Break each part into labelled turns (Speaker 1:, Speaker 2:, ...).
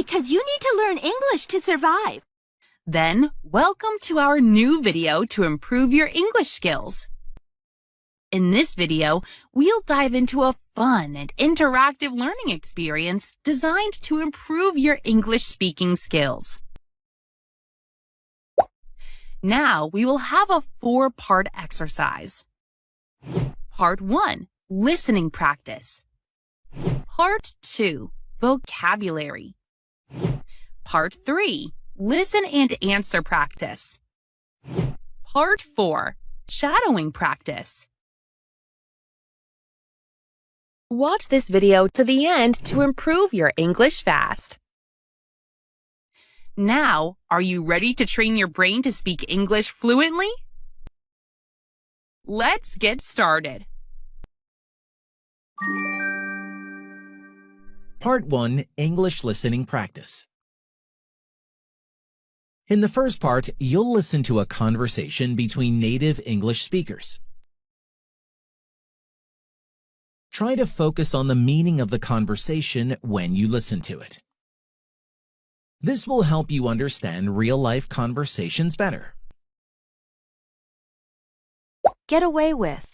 Speaker 1: because you need to learn English to survive.
Speaker 2: Then, welcome to our new video to improve your English skills. In this video, we'll dive into a fun and interactive learning experience designed to improve your English speaking skills. Now, we will have a 4-part exercise. Part 1, listening practice. Part 2, vocabulary. Part 3, listen and answer practice. Part 4, shadowing practice. Watch this video to the end to improve your English fast. Now, are you ready to train your brain to speak English fluently? Let's get started.
Speaker 3: Part 1, English Listening Practice. In the first part, you'll listen to a conversation between native English speakers. Try to focus on the meaning of the conversation when you listen to it. This will help you understand real-life conversations better.
Speaker 1: Get away with.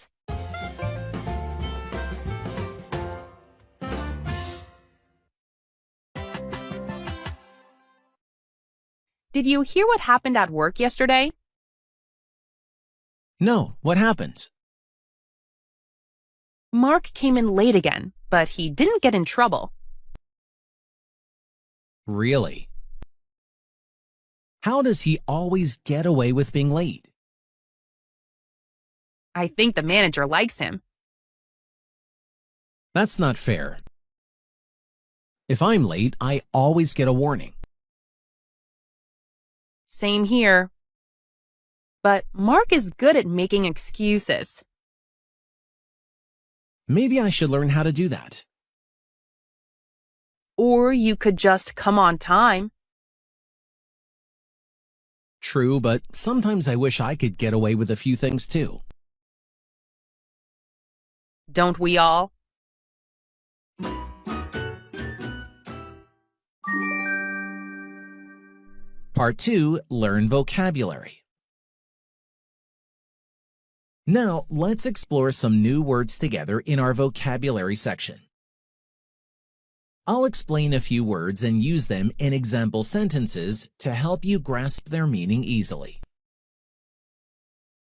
Speaker 2: Did you hear what happened at work yesterday?
Speaker 3: No, what happened?
Speaker 2: Mark came in late again, but he didn't get in trouble.
Speaker 3: Really? How does he always get away with being late?
Speaker 2: I think the manager likes him.
Speaker 3: That's not fair. If I'm late, I always get a warning.
Speaker 2: Same here. But Mark is good at making excuses.
Speaker 3: Maybe I should learn how to do that.
Speaker 2: Or you could just come on time.
Speaker 3: True, but sometimes I wish I could get away with a few things too.
Speaker 2: Don't we all?
Speaker 3: Part 2, Learn Vocabulary. Now, let's explore some new words together in our vocabulary section. I'll explain a few words and use them in example sentences to help you grasp their meaning easily.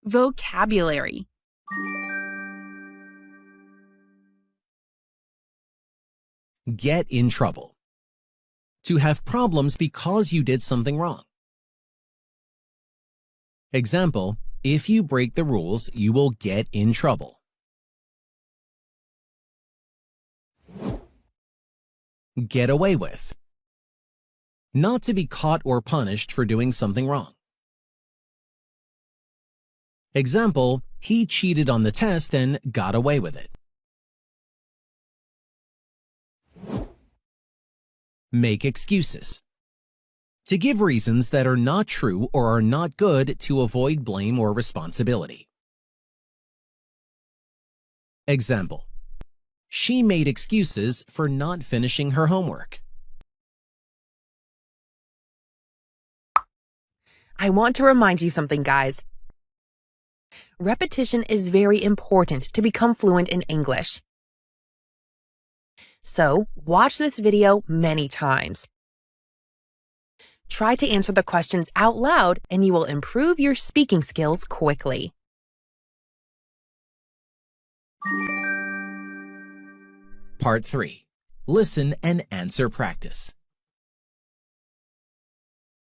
Speaker 2: Vocabulary.
Speaker 3: Get in trouble. To have problems because you did something wrong. Example, if you break the rules, you will get in trouble. Get away with. Not to be caught or punished for doing something wrong. Example, he cheated on the test and got away with it. Make excuses. To give reasons that are not true or are not good to avoid blame or responsibility. Example, she made excuses for not finishing her homework.
Speaker 2: I want to remind you something, guys. Repetition is very important to become fluent in English. So, watch this video many times. Try to answer the questions out loud and you will improve your speaking skills quickly.
Speaker 3: Part 3. Listen and answer practice.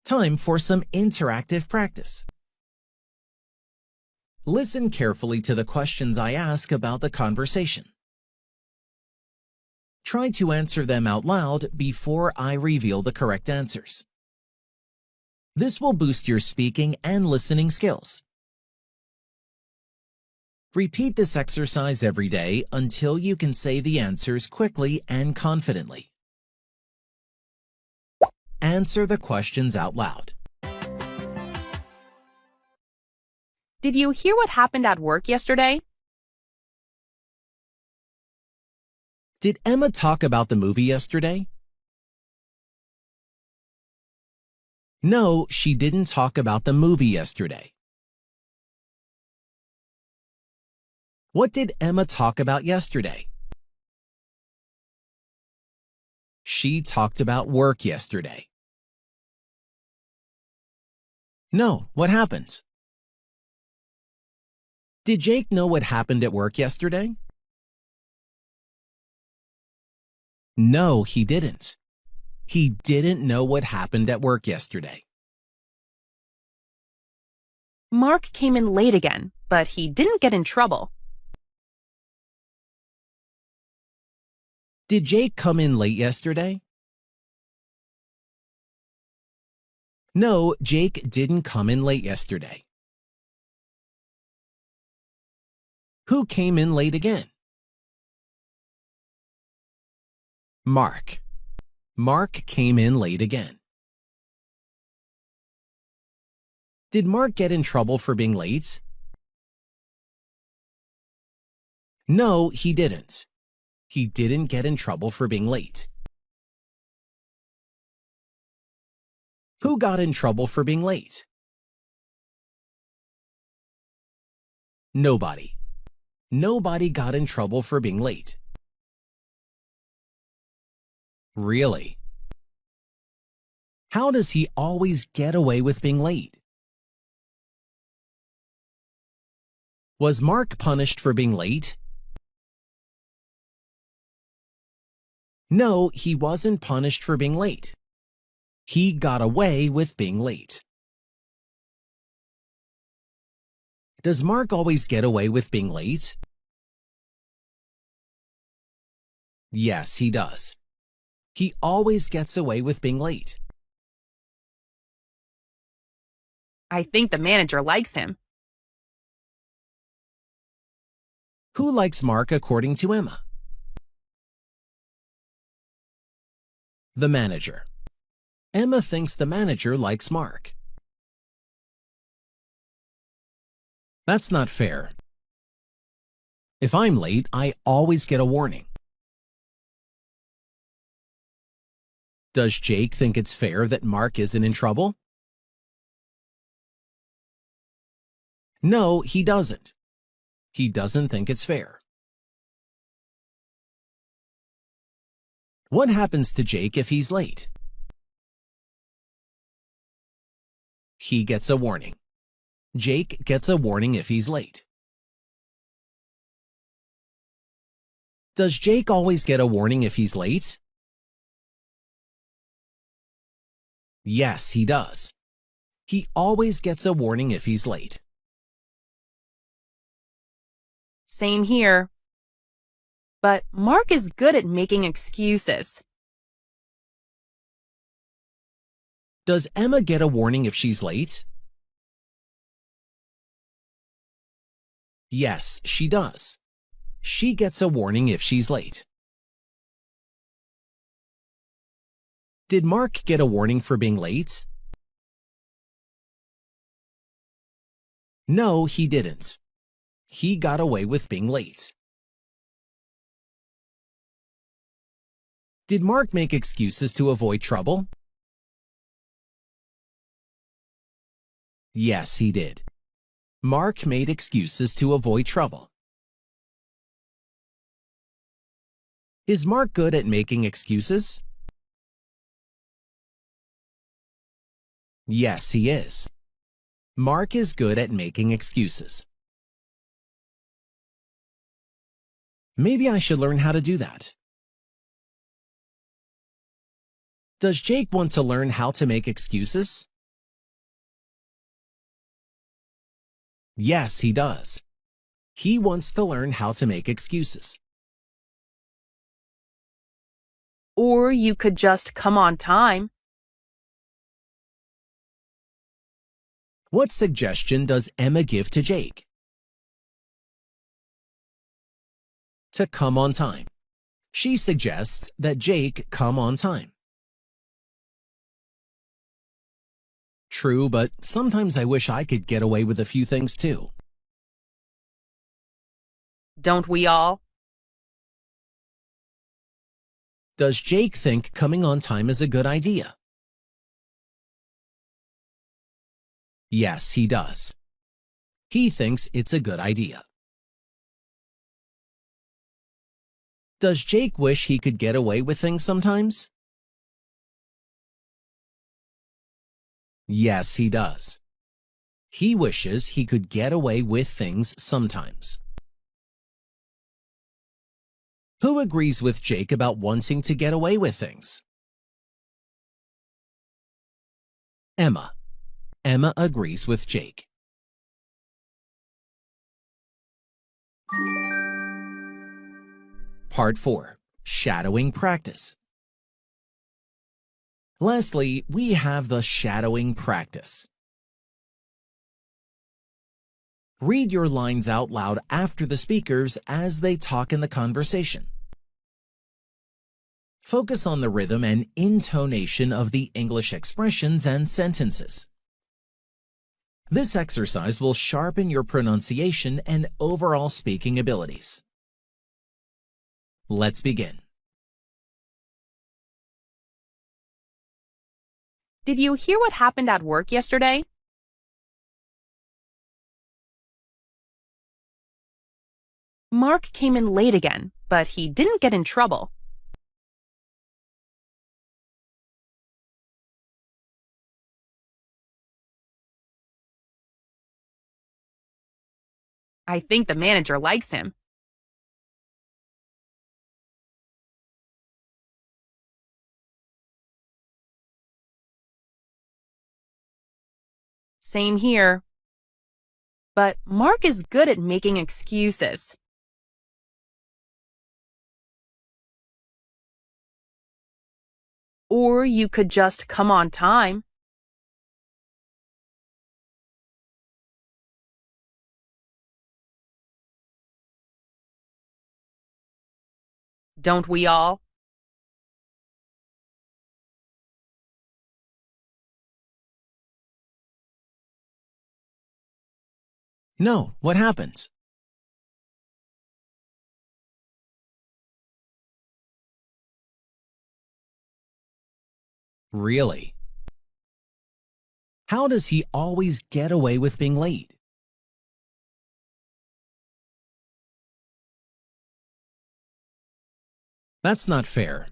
Speaker 3: Time for some interactive practice. Listen carefully to the questions I ask about the conversation. Try to answer them out loud before I reveal the correct answers. This will boost your speaking and listening skills. Repeat this exercise every day until you can say the answers quickly and confidently. Answer the questions out loud.
Speaker 2: Did you hear what happened at work yesterday?
Speaker 3: Did Emma talk about the movie yesterday? No, she didn't talk about the movie yesterday. What did Emma talk about yesterday? She talked about work yesterday. No, what happened? Did Jake know what happened at work yesterday? No, he didn't. He didn't know what happened at work yesterday.
Speaker 2: Mark came in late again, but he didn't get in trouble.
Speaker 3: Did Jake come in late yesterday? No, Jake didn't come in late yesterday. Who came in late again? Mark. Mark came in late again. Did Mark get in trouble for being late? No, he didn't. He didn't get in trouble for being late. Who got in trouble for being late? Nobody. Nobody got in trouble for being late. Really? How does he always get away with being late? Was Mark punished for being late? No, he wasn't punished for being late. He got away with being late. Does Mark always get away with being late? Yes, he does. He always gets away with being late.
Speaker 2: I think the manager likes him.
Speaker 3: Who likes Mark according to Emma? The manager. Emma thinks the manager likes Mark. That's not fair. If I'm late, I always get a warning. Does Jake think it's fair that Mark isn't in trouble? No, he doesn't. He doesn't think it's fair. What happens to Jake if he's late? He gets a warning. Jake gets a warning if he's late. Does Jake always get a warning if he's late? Yes, he does. He always gets a warning if he's late.
Speaker 2: Same here. But Mark is good at making excuses.
Speaker 3: Does Emma get a warning if she's late? Yes, she does. She gets a warning if she's late. Did Mark get a warning for being late? No, he didn't. He got away with being late. Did Mark make excuses to avoid trouble? Yes, he did. Mark made excuses to avoid trouble. Is Mark good at making excuses? Yes, he is. Mark is good at making excuses. Maybe I should learn how to do that. Does Jake want to learn how to make excuses? Yes, he does. He wants to learn how to make excuses.
Speaker 2: Or you could just come on time.
Speaker 3: What suggestion does Emma give to Jake? To come on time. She suggests that Jake come on time. True, but sometimes I wish I could get away with a few things too.
Speaker 2: Don't we all?
Speaker 3: Does Jake think coming on time is a good idea? Yes, he does. He thinks it's a good idea. Does Jake wish he could get away with things sometimes? Yes, he does. He wishes he could get away with things sometimes. Who agrees with Jake about wanting to get away with things? Emma. Emma agrees with Jake. Part 4. Shadowing practice. Lastly, we have the shadowing practice. Read your lines out loud after the speakers as they talk in the conversation. Focus on the rhythm and intonation of the English expressions and sentences. This exercise will sharpen your pronunciation and overall speaking abilities. Let's begin.
Speaker 2: Did you hear what happened at work yesterday? Mark came in late again, but he didn't get in trouble. I think the manager likes him. Same here. But Mark is good at making excuses. Or you could just come on time. Don't we all?
Speaker 3: No, what happened? Really? How does he always get away with being late? That's not fair.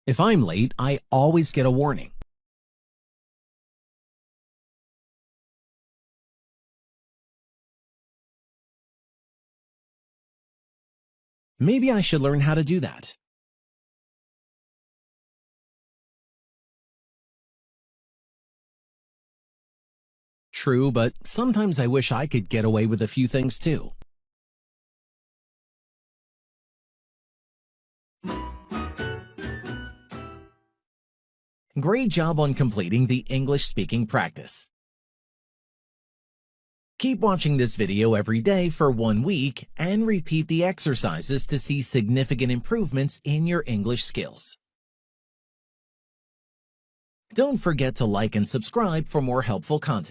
Speaker 3: If I'm late, I always get a warning. Maybe I should learn how to do that. True, but sometimes I wish I could get away with a few things too. Great job on completing the English speaking practice. Keep watching this video every day for 1 week and repeat the exercises to see significant improvements in your English skills. Don't forget to like and subscribe for more helpful content.